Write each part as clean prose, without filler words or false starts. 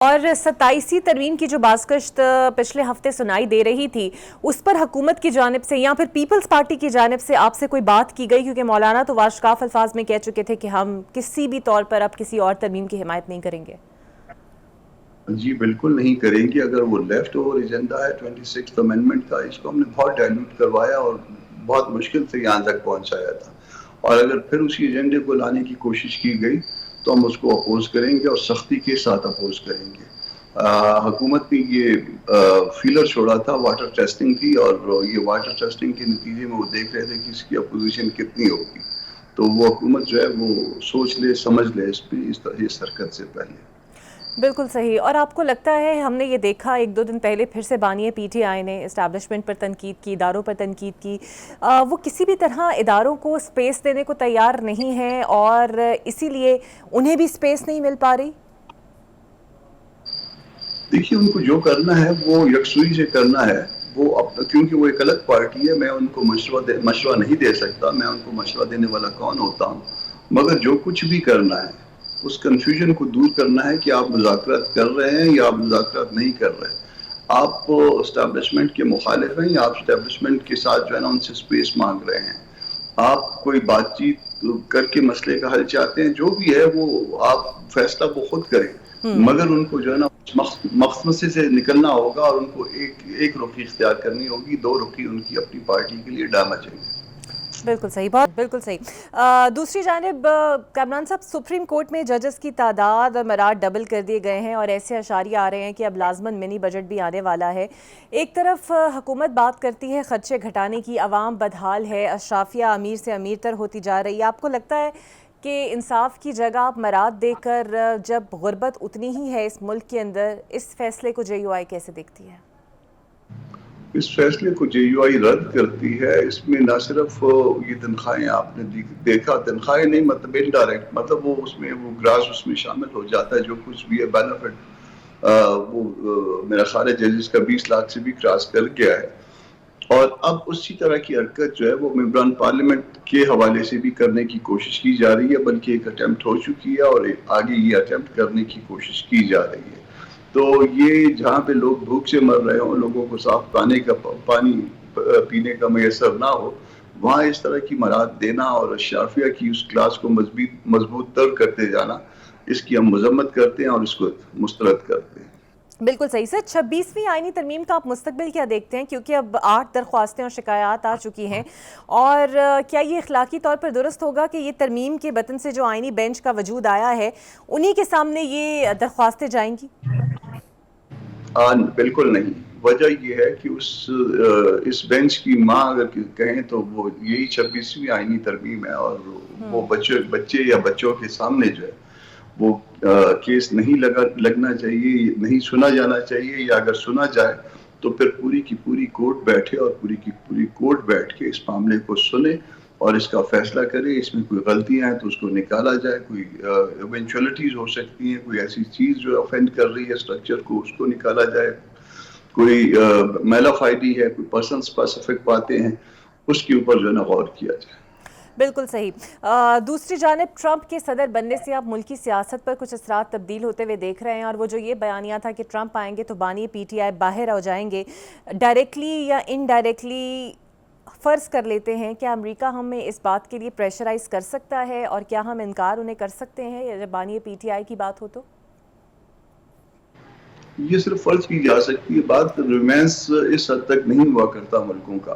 اور 27ویں ترمیم کی جو بازگشت پچھلے ہفتے سنائی دے رہی تھی، اس پر حکومت کی جانب سے یا پھر پیپلز پارٹی کی جانب سے آپ سے کوئی بات کی گئی؟ کیونکہ مولانا تو واشکاف الفاظ میں کہہ چکے تھے کہ ہم کسی بھی طور پر اب کسی اور ترمیم کی حمایت نہیں کریں گے۔ جی بالکل نہیں کریں گے۔ اگر وہ لیفٹ اوور ایجنڈا ہے 26 امینڈمنٹ کا، اس کو ہم نے بہت ڈائلوٹ کروایا اور بہت مشکل سے یہاں تک پہنچایا تھا، اور اگر پھر اسی ایجنڈے کو لانے کی کوشش کی گئی تو ہم اس کو اپوز کریں گے اور سختی کے ساتھ اپوز کریں گے۔ حکومت نے یہ فیلر چھوڑا تھا، واٹر ٹیسٹنگ تھی، اور یہ واٹر ٹیسٹنگ کے نتیجے میں وہ دیکھ رہے تھے کہ اس کی اپوزیشن کتنی ہوگی، تو وہ حکومت جو ہے وہ سوچ لے سمجھ لے اس پہ اس حرکت سے پہلے۔ بالکل صحیح۔ اور آپ کو لگتا ہے، ہم نے یہ دیکھا ایک دو دن پہلے پھر سے بانی پی ٹی آئی نے اسٹیبلشمنٹ پر تنقید کی، اداروں پر تنقید کی، وہ کسی بھی طرح اداروں کو سپیس دینے کو تیار نہیں ہے اور اسی لیے انہیں بھی سپیس نہیں مل پا رہی؟ دیکھیے، ان کو جو کرنا ہے وہ یکسوئی سے کرنا ہے، وہ کیونکہ وہ ایک الگ پارٹی ہے، میں ان کو مشورہ نہیں دے سکتا، میں ان کو مشورہ دینے والا کون ہوتا ہوں، مگر جو کچھ بھی کرنا ہے اس کنفیوژن کو دور کرنا ہے کہ آپ مذاکرات کر رہے ہیں یا آپ مذاکرات نہیں کر رہے ہیں، آپ اسٹیبلشمنٹ کے مخالف ہیں یا آپ اسٹیبلشمنٹ کے ساتھ جو ہے نا ان سے سپیس مانگ رہے ہیں، آپ کوئی بات چیت کر کے مسئلے کا حل چاہتے ہیں، جو بھی ہے وہ آپ فیصلہ وہ خود کریں، مگر ان کو جو ہے نا مخمصے سے نکلنا ہوگا اور ان کو ایک رخی اختیار کرنی ہوگی، دو رخی ان کی اپنی پارٹی کے لیے ڈالنا چاہیے۔ بالکل صحیح، بہت بالکل صحیح۔ دوسری جانب کامران صاحب، سپریم کورٹ میں ججز کی تعداد اور مراد ڈبل کر دیے گئے ہیں اور ایسے اشاریہ آ رہے ہیں کہ اب لازماً منی بجٹ بھی آنے والا ہے۔ ایک طرف حکومت بات کرتی ہے خرچے گھٹانے کی، عوام بدحال ہے، اشرافیہ امیر سے امیر تر ہوتی جا رہی ہے، آپ کو لگتا ہے کہ انصاف کی جگہ آپ مراد دے کر، جب غربت اتنی ہی ہے اس ملک کے اندر، اس فیصلے کو جے یو آئی کیسے دیکھتی ہے؟ اس فیصلے کو جے یو آئی رد کرتی ہے۔ اس میں نہ صرف یہ تنخواہیں آپ نے دیکھا، تنخواہیں نہیں، مطلب انڈائریکٹ، مطلب وہ اس میں وہ گراس اس میں شامل ہو جاتا ہے، جو کچھ بھی ہے بینیفٹ، وہ میرا خیال ہے ججز کا 20 لاکھ سے بھی کراس کر گیا ہے، اور اب اسی طرح کی حرکت جو ہے وہ ممبران پارلیمنٹ کے حوالے سے بھی کرنے کی کوشش کی جا رہی ہے، بلکہ ایک اٹیمپٹ ہو چکی ہے اور آگے یہ اٹیمپٹ کرنے کی کوشش کی جا رہی ہے۔ تو یہ جہاں پہ لوگ بھوک سے مر رہے ہوں، لوگوں کو صاف پانی پینے کا میسر نہ ہو، وہاں اس طرح کی مراد دینا اور اشرافیہ کی اس کلاس کو مضبوط تر کرتے جانا، اس کی ہم مذمت کرتے ہیں اور اس کو مسترد کرتے ہیں۔ بالکل صحیح سر۔ 26ویں آئینی ترمیم کا آپ مستقبل کیا دیکھتے ہیں؟ کیونکہ اب 8 درخواستیں اور شکایات آ چکی ہیں، اور کیا یہ اخلاقی طور پر درست ہوگا کہ یہ ترمیم کے بطن سے جو آئینی بینچ کا وجود آیا ہے انہی کے سامنے یہ درخواستیں جائیں گی؟ بالکل نہیں۔ وجہ یہ ہے کہ اس بینچ کی ماں اگر کہیں تو وہ یہی 26ویں آئینی ترمیم ہے، اور وہ بچے یا بچوں کے سامنے جو ہے وہ کیس نہیں لگنا چاہیے، نہیں سنا جانا چاہیے، یا اگر سنا جائے تو پھر پوری کی پوری کورٹ بیٹھے اور پوری کی پوری کورٹ بیٹھ کے اس معاملے کو سنے اور اس کا فیصلہ کرے۔ اس میں کوئی غلطیاں ہیں تو اس کو نکالا جائے، کوئی ایونچولیٹیز ہو سکتی ہیں، کوئی ایسی چیز جو افینڈ کر رہی ہے اسٹرکچر کو، اس کو نکالا جائے، کوئی میلا فائڈی ہے، کوئی پرسن اسپیسیفک باتیں ہیں، اس کے اوپر جو ہے نا غور کیا جائے۔ بالکل صحیح۔ دوسری جانب ٹرمپ کے صدر بننے سے اب ملکی سیاست پر کچھ اثرات تبدیل ہوتے ہوئے دیکھ رہے ہیں، اور وہ جو یہ بیانیہ تھا کہ ٹرمپ آئیں گے تو بانی پی ٹی آئی باہر ہو جائیں گے، ڈائریکٹلی یا انڈائریکٹلی فرض کر لیتے ہیں، کیا امریکہ ہمیں اس بات کے لیے پریشرائز کر سکتا ہے، اور کیا ہم انکار انہیں کر سکتے ہیں جب بانی پی ٹی آئی کی بات ہو تو؟ یہ صرف فرض کی جا سکتی ہے، بات رومانس اس حد تک نہیں ہوا کرتا ملکوں کا۔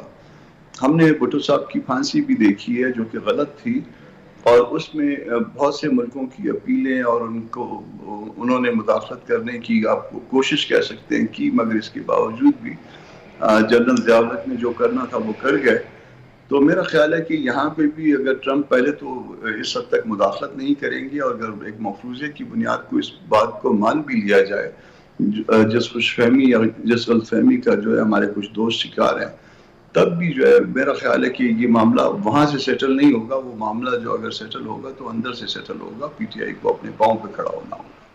ہم نے بھٹو صاحب کی پھانسی بھی دیکھی ہے جو کہ غلط تھی، اور اس میں بہت سے ملکوں کی اپیلیں اور انہوں نے مداخلت کرنے کی آپ کو کوشش کہہ سکتے ہیں کی، مگر اس کے باوجود بھی جنرل ضیاء الحق نے جو کرنا تھا وہ کر گئے۔ تو میرا خیال ہے کہ یہاں پہ بھی اگر ٹرمپ پہلے تو اس حد تک مداخلت نہیں کریں گے، اور اگر ایک مفروضے کی بنیاد کو اس بات کو مان بھی لیا جائے، جس خوش فہمی یا جس غلط فہمی کا جو ہے ہمارے کچھ دوست شکار ہیں، تب بھی جو ہے میرا خیال ہے کہ یہ معاملہ وہاں سے سیٹل نہیں ہوگا، وہ معاملہ جو اگر سیٹل ہوگا تو اندر سے سیٹل ہوگا، پی ٹی آئی کو اپنے پاؤں پہ کھڑا ہونا ہوگا۔